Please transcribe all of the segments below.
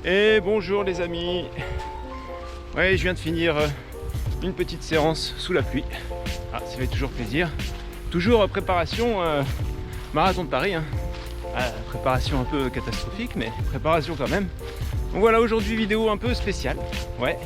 Et bonjour les amis. Ouais, je viens de finir une petite séance sous la pluie. Ah, ça fait toujours plaisir. Toujours préparation marathon de Paris. Hein. Préparation un peu catastrophique, mais préparation quand même. Donc voilà, aujourd'hui vidéo un peu spéciale. Ouais,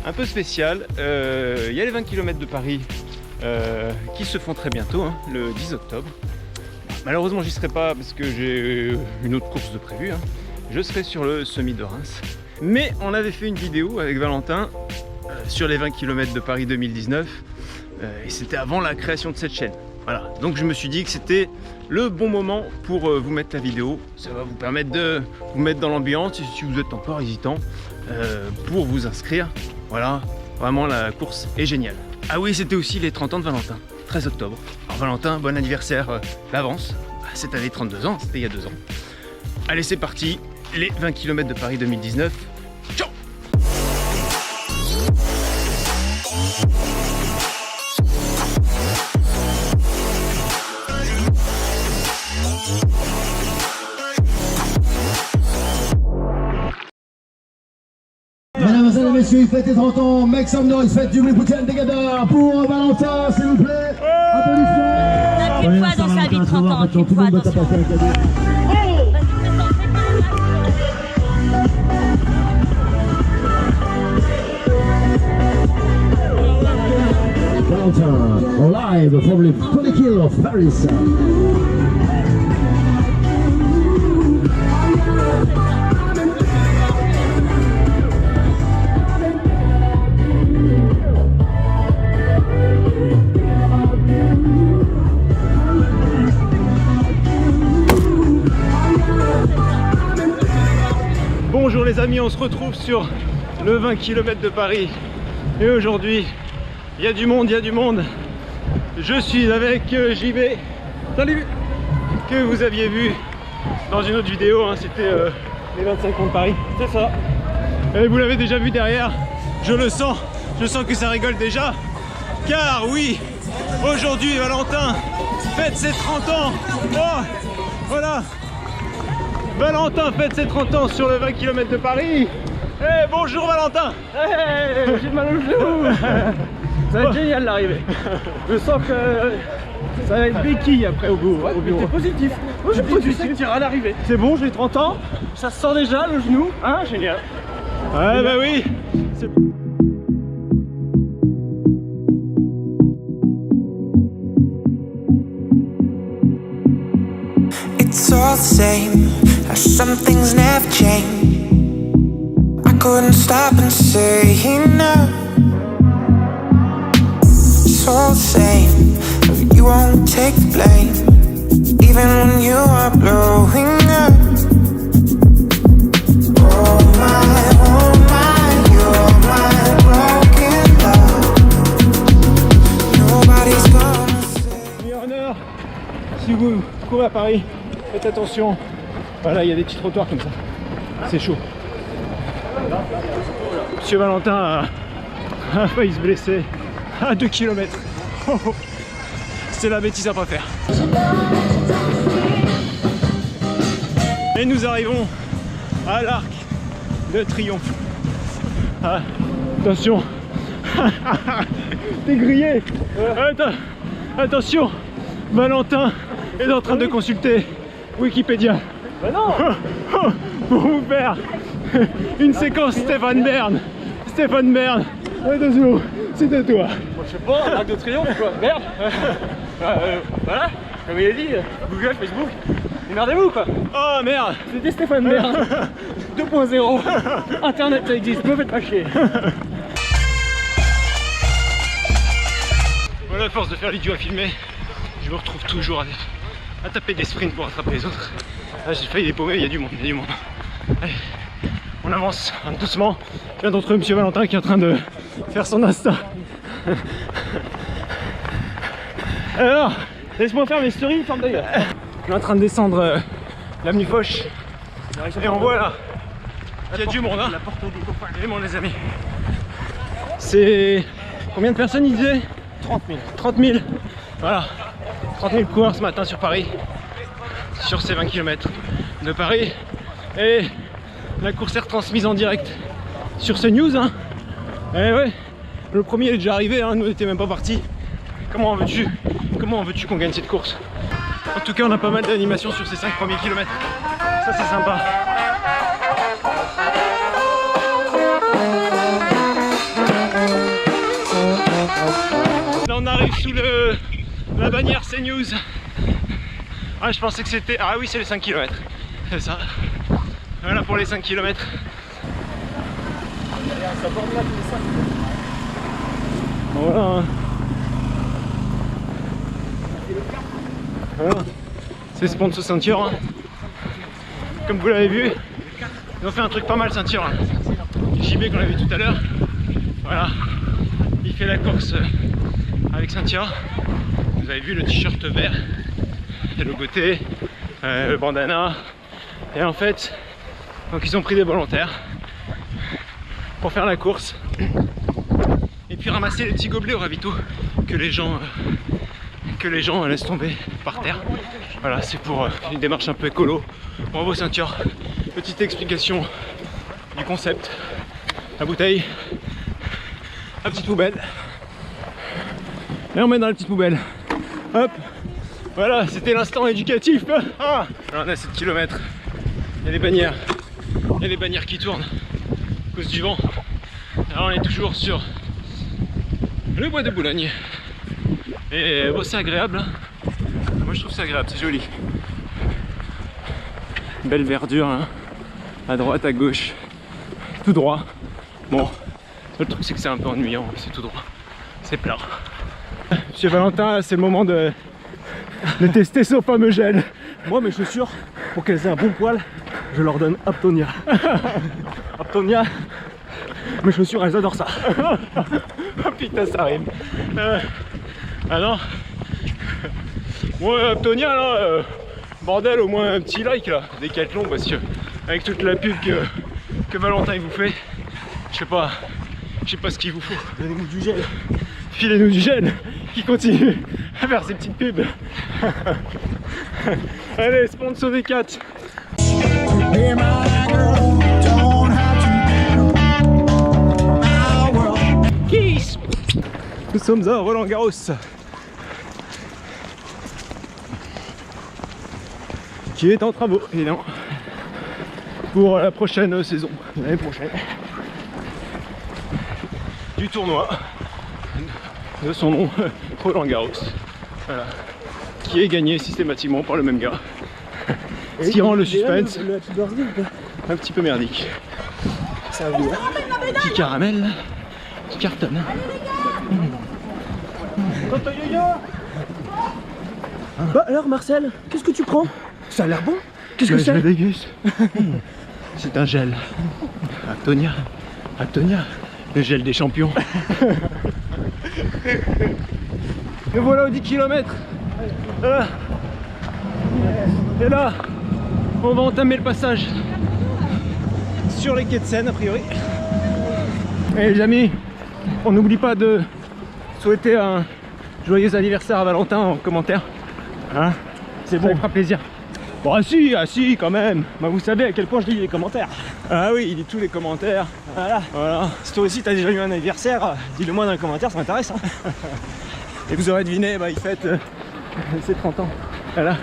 un peu spéciale. Il y a les 20 km de Paris qui se font très bientôt, hein, le 10 octobre. Malheureusement, j'y serai pas parce que j'ai une autre course de prévue. Hein. Je serai sur le semi de Reims. Mais on avait fait une vidéo avec Valentin sur les 20 km de Paris 2019 et c'était avant la création de cette chaîne. Voilà, donc je me suis dit que c'était le bon moment pour vous mettre la vidéo. Ça va vous permettre de vous mettre dans l'ambiance si vous êtes encore hésitant pour vous inscrire. Voilà, vraiment la course est géniale. Ah oui, c'était aussi les 30 ans de Valentin, 13 octobre. Alors Valentin, bon anniversaire d'avance. Cette année 32 ans, c'était il y a 2 ans. Allez, c'est parti, les 20 km de Paris 2019. Ciao! Mesdames et messieurs, il fête les 30 ans, make some noise, faites du bruit together pour Valentin, s'il vous plaît. Applaudissements. Une fois dans sa vie, 30 ans, une fois dans sa vie. Valentin, live from the 20 km of Paris. Bonjour les amis, on se retrouve sur le 20 km de Paris. Et aujourd'hui, il y a du monde, il y a du monde. Je suis avec JB, salut, que vous aviez vu dans une autre vidéo, hein, c'était les 25 ans de Paris, c'est ça. Et vous l'avez déjà vu derrière, je sens que ça rigole déjà. Car oui, aujourd'hui Valentin fête ses 30 ans. Oh, voilà, Valentin fête ses 30 ans sur le 20 km de Paris. Hey, bonjour Valentin. Hey, j'ai mal au genou. Ça va être génial l'arrivée. Je sens que ça va être béquille après au bureau. T'es positif. Moi je suis positif. Tu sais que tu iras à l'arrivée. C'est bon, j'ai 30 ans. Ça se sent déjà le genou. Hein, génial. Ouais, bah oui. It's all the same, some things never change. I couldn't stop and say no. It's all the same, you won't take the blame, even when you are blowing up. Oh my, you're my broken love. Nobody's gonna say. Meilleur honneur, si vous courez à Paris, faites attention. Voilà, il y a des petits trottoirs comme ça. C'est chaud. Monsieur Valentin a failli se blesser à 2 km. C'est la bêtise à pas faire. Et nous arrivons à l'Arc de Triomphe. Ah, attention. T'es grillé. Attention, Valentin est en train de consulter Wikipédia. Bah non. Pour vous faire une séquence Stéphane Bern. Stéphane Bern, attention, c'est à toi. Moi je sais pas, Arc de Triomphe quoi. Merde. Voilà, comme il a dit, Google, Facebook. Démerdez-vous quoi. Oh merde. C'était Stéphane Bern 2.0. Internet ça existe, me faites pas chier. Voilà, à force de faire l'idiot à filmer, je me retrouve toujours à taper des sprints pour attraper les autres. Là j'ai failli dépaumer, il y a du monde, Allez, on avance doucement. Je viens de retrouver monsieur Valentin qui est en train de faire son Insta. Alors, Laisse-moi faire mes stories, ferme ta gueule. on est en train de descendre l'avenue Foch. Et on voit là qu'il y a du monde, hein. La porte au copain. Et bon les amis, c'est combien de personnes il disait? 30 000. 30 000. Voilà, 30 000 coureurs ce matin sur Paris, sur ces 20 km. de Paris. Et la course est retransmise en direct sur CNews. Hein. Et ouais, le premier est déjà arrivé, hein, nous on n'était même pas partis. Comment veux-tu qu'on gagne cette course? En tout cas, on a pas mal d'animations sur ces 5 premiers kilomètres. Ça, c'est sympa. Là, on arrive sous la bannière CNews. Ah, je pensais que c'était... Ah oui, c'est les 5 km. C'est ça. Voilà pour les 5 km. Voilà. Voilà. C'est sponsor ceinture. Hein. Comme vous l'avez vu, ils ont fait un truc pas mal ceinture. Hein. JB qu'on a vu tout à l'heure. Voilà. Il fait la course avec ceinture. Vous avez vu le t-shirt vert, le logoté, le bandana. Et en fait, donc ils ont pris des volontaires pour faire la course. Et puis ramasser les petits gobelets au ravito que les gens laissent tomber par terre. Voilà, c'est pour une démarche un peu écolo. Bravo ceinture. Petite explication du concept. La bouteille, la petite poubelle. Et on met dans la petite poubelle. Hop. Voilà, c'était l'instant éducatif. Ah. Alors on a 7 km. Il y a des bannières. Il y a des bannières qui tournent à cause du vent. Alors on est toujours sur le bois de Boulogne. Et bon, c'est agréable. Hein. Moi je trouve ça agréable, c'est joli. Belle verdure, hein. À droite, à gauche, tout droit. Bon, le truc c'est que c'est un peu ennuyant, c'est tout droit. C'est plat. Monsieur Valentin, c'est le moment de tester son fameux gel. Moi, mes chaussures, pour qu'elles aient un bon poil, je leur donne Aptonia. Aptonia, mes chaussures, elles adorent ça. Oh putain, ça rime. Ah non. Moi, Aptonia, là, bordel, au moins un petit like là, Décathlon, parce que avec toute la pub que Valentin il vous fait, je sais pas ce qu'il vous faut. Donnez-nous du gel. Filez-nous du gel qui continue à faire ses petites pubs. Allez, sponsor des 4. Kiss. Nous sommes à Roland-Garros. Qui est en travaux, évidemment, pour la prochaine saison, l'année prochaine, du tournoi de son nom, Roland-Garros, voilà, qui est gagné systématiquement par le même gars, ce qui rend le suspense un petit peu merdique. Ça va bien. Petit caramel qui cartonne. Bah alors Marcel, qu'est-ce que tu prends? Ça a l'air bon. Qu'est-ce que Je c'est? le déguste. C'est un gel. Aptonia. Aptonia. Le gel des champions. Et voilà aux 10 km. Et là, on va entamer le passage sur les quais de Seine a priori. Et les amis, on n'oublie pas de souhaiter un joyeux anniversaire à Valentin en commentaire. Hein, c'est bon, ça lui fera plaisir. Bon, ah si, quand même. Bah vous savez à quel point je lis les commentaires. Ah oui, il lit tous les commentaires. Voilà. Si toi aussi t'as déjà eu un anniversaire, dis-le moi dans les commentaires, ça m'intéresse. Hein. Et vous aurez deviné, bah il fête ses 30 ans. Voilà,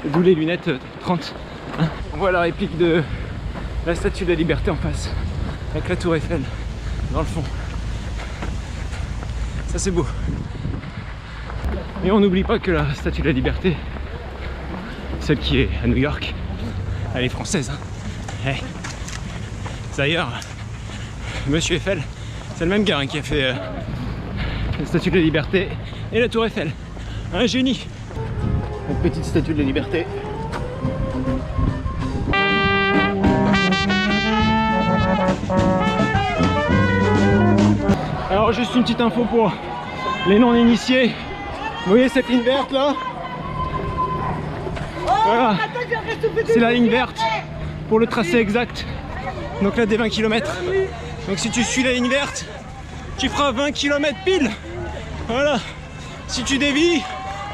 d'où les lunettes 30. Hein. On voit la réplique de la Statue de la Liberté en face, avec la Tour Eiffel dans le fond. Ça c'est beau. Et on n'oublie pas que la Statue de la Liberté, celle qui est à New York, elle est française. Hein. Hey. D'ailleurs, Monsieur Eiffel, c'est le même gars hein, qui a fait la Statue de la Liberté et la Tour Eiffel. Un génie. Une petite Statue de la Liberté. Alors juste une petite info pour les non-initiés. Vous voyez cette ligne verte là? Voilà, c'est la ligne verte pour le tracé exact. Donc là des 20 km. Donc si tu suis la ligne verte, tu feras 20 km pile. Voilà. Si tu dévies,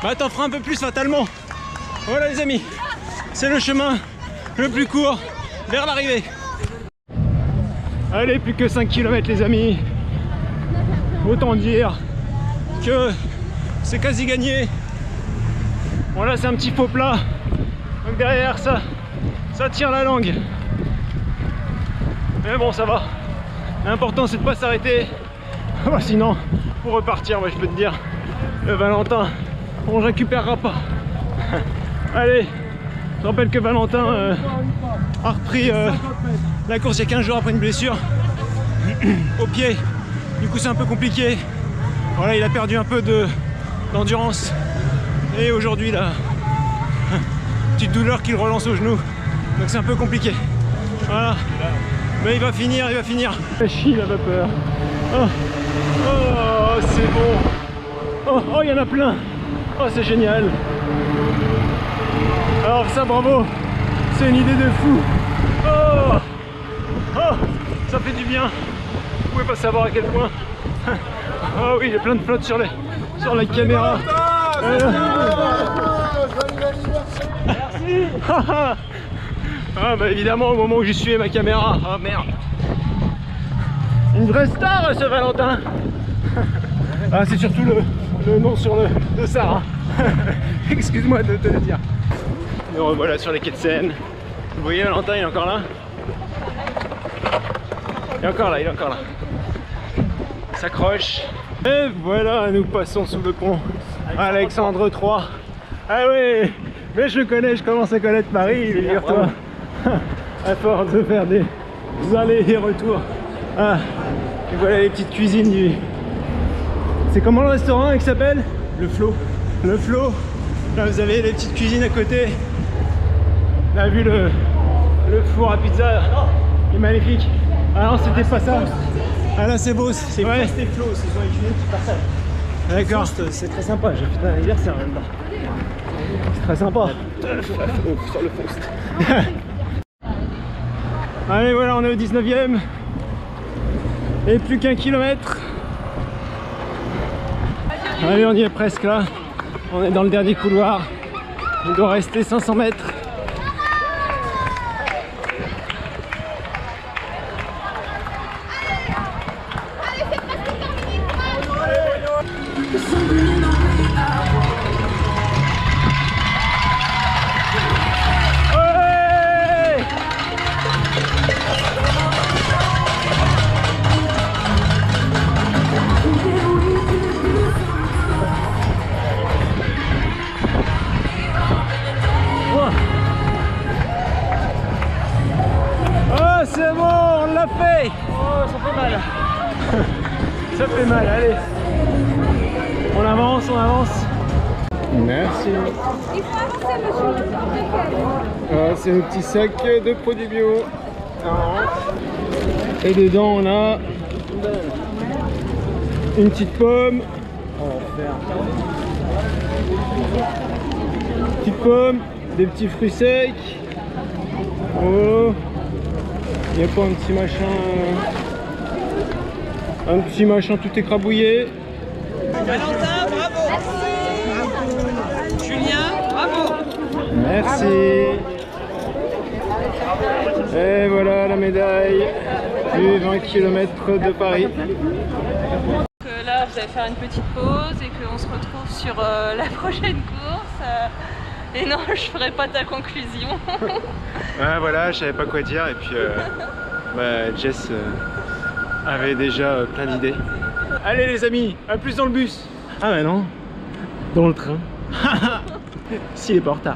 bah t'en feras un peu plus fatalement. Voilà les amis, c'est le chemin le plus court vers l'arrivée. Allez, plus que 5 km les amis. Autant dire que c'est quasi gagné. Bon là c'est un petit faux plat. Donc derrière ça tire la langue. Mais bon ça va. L'important c'est de pas s'arrêter. Sinon pour repartir, moi je peux te dire, le Valentin, on ne récupérera pas. Allez, je rappelle que Valentin a repris la course il y a 15 jours après une blessure au pied. Du coup c'est un peu compliqué. Voilà, il a perdu un peu d'endurance. Et aujourd'hui là, petite douleur qui le relance au genou. Donc c'est un peu compliqué. Voilà. Mais il va finir, il va finir. La chie la vapeur. Oh, oh c'est bon. Oh, oh, il y en a plein. Oh, c'est génial. Alors ça, bravo. C'est une idée de fou. Oh, oh, ça fait du bien. Vous pouvez pas savoir à quel point. Oh oui, il y a plein de flotte sur la caméra. Merci. Ah bah évidemment au moment où j'y suis ma caméra. Ah merde. Une vraie star ce Valentin. Ah c'est surtout le nom sur de ça. Hein. Excuse-moi de te le dire. Et voilà sur les quais de Seine. Vous voyez Valentin, il est encore là. Il est encore là, il est encore là. Il s'accroche. Et voilà, nous passons sous le pont Alexandre III. Ah oui, mais je le connais, je commence à connaître Paris, figure-toi. À force de faire des allers et retours. Ah, et voilà les petites cuisines du... C'est comment le restaurant qui s'appelle? Le Flot. Le Flot. Là vous avez les petites cuisines à côté. Là vu le four à pizza, il est magnifique. Ah non, c'était pas ça. Ah là c'est beau, c'est ouais. C'était Flo, c'est sur les cuisines qui partagent. D'accord. C'est très sympa, j'ai fait un anniversaire en même temps. C'est très sympa. Sur le post. Allez voilà, on est au 19e. Et plus qu'un kilomètre. Allez, on y est presque là. On est dans le dernier couloir. Il doit rester 500 mètres. C'est bon, on l'a fait. Oh, ça fait mal. Ça fait mal, allez. On avance, on avance. Merci. Il faut avancer, monsieur. C'est un petit sac de produits bio. Et dedans, on a une petite pomme. Petite pomme, des petits fruits secs. Oh. Il n'y a pas un petit machin tout écrabouillé. Valentin, bravo. Merci. Julien, bravo. Merci. Et voilà la médaille du 20 km de Paris. Là, vous allez faire une petite pause et qu'on se retrouve sur la prochaine course. Et non, je ferai pas ta conclusion. Ah, voilà, je savais pas quoi dire et puis Jess avait déjà plein d'idées. Allez les amis, à plus dans le bus. Ah bah non, dans le train. S'il est pas en retard.